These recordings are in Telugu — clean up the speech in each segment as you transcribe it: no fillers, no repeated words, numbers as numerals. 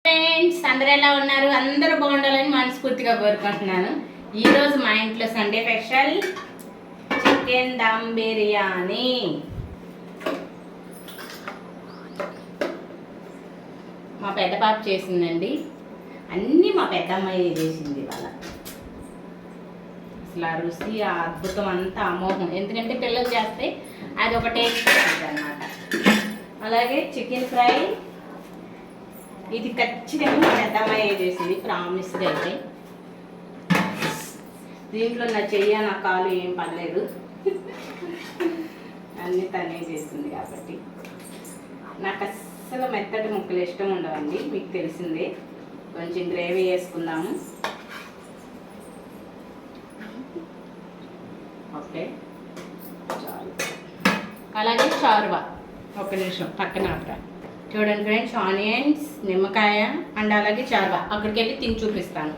ఫ్రెండ్స్ అందరూ ఎలా ఉన్నారు? అందరూ బాగుండాలని మనస్ఫూర్తిగా కోరుకుంటున్నాను. ఈరోజు మా ఇంట్లో Sunday special chicken dum biryani. మా పెద్ద పాప చేసిందండి. అన్నీ మా పెద్ద అమ్మాయి చేసింది ఇవాళ. అసలు ఆ రుచి, ఆ అద్భుతం అంతా అమోఘం. ఎందుకంటే పిల్లలు చేస్తే అది ఒక టేస్ట్ అన్నమాట. అలాగే చికెన్ ఫ్రై ఇది ఖచ్చితంగా పెద్ద అమ్మాయి చేసింది, ప్రామిస్గా అయితే. దీంట్లో నా చెయ్య నా కాలు ఏం పర్లేదు, అన్నీ తనే చేసింది కాబట్టి. నాకు అస్సలు మెత్తటి ముక్కలు ఇష్టం ఉండవండి, మీకు తెలిసిందే. కొంచెం గ్రేవీ వేసుకుందాము. ఓకే, చాలు. అలాగే చారువా ఒక నిమిషం పక్కన ఆపరా. చూడండి ఫ్రెండ్స్, ఆనియన్స్, నిమ్మకాయ అండ్ అలాగే చారువా. అక్కడికి వెళ్ళి తిని చూపిస్తాను.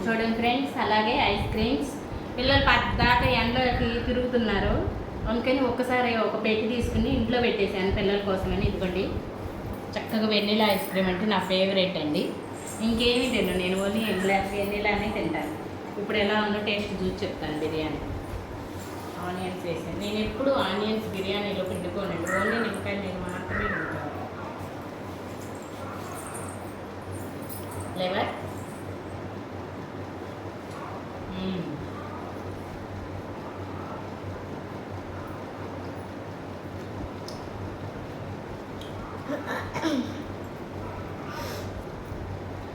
చూడండి ఫ్రెండ్స్, అలాగే ఐస్ క్రీమ్స్. పిల్లలు పద్దాకా ఎండకి తిరుగుతున్నారు, అందుకని ఒక్కసారి ఒక పెట్టి తీసుకుని ఇంట్లో పెట్టేశాను పిల్లల కోసమని. ఇదిగోండి, చక్కగా వెన్నీలా ఐస్ క్రీమ్ అంటే నా ఫేవరెట్ అండి. ఇంకేమీ తిన్నాను నేను, ఓన్లీ వెన్నీలానే తింటాను. ఇప్పుడు ఎలా ఉందో టేస్ట్ చూసి చెప్తాను. బిర్యానీ ఆనియన్స్ వేసాను. నేను ఎప్పుడు ఆనియన్స్ బిర్యానీలో పిండుకోనండి, ఓన్లీ నిమ్మకాయ నేను మాత్రమే తింటాను. ఫ్లేవర్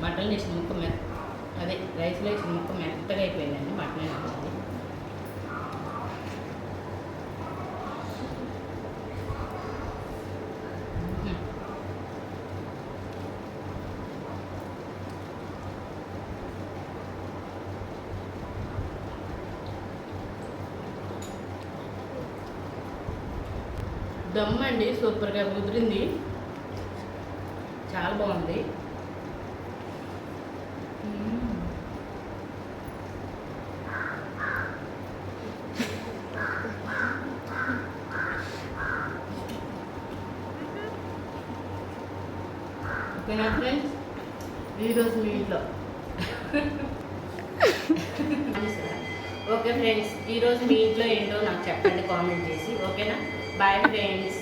మటన్ వేసిన ముక్క అదే రైస్లో వేసిన ముక్క మెత్తగా అయిపోయిందండి. మటన్ వేసింది. దమ్ అండి, సూపర్గా కుదిరింది, చాలా బాగుంది. ఓకేనా ఫ్రెండ్స్, ఈరోజు మీ ఇంట్లో ఓకే ఫ్రెండ్స్, ఈరోజు మీ ఇంట్లో ఏంటో నాకు చెప్పండి కామెంట్ చేసి. ఓకేనా, బాయ్ ఫ్రెండ్స్.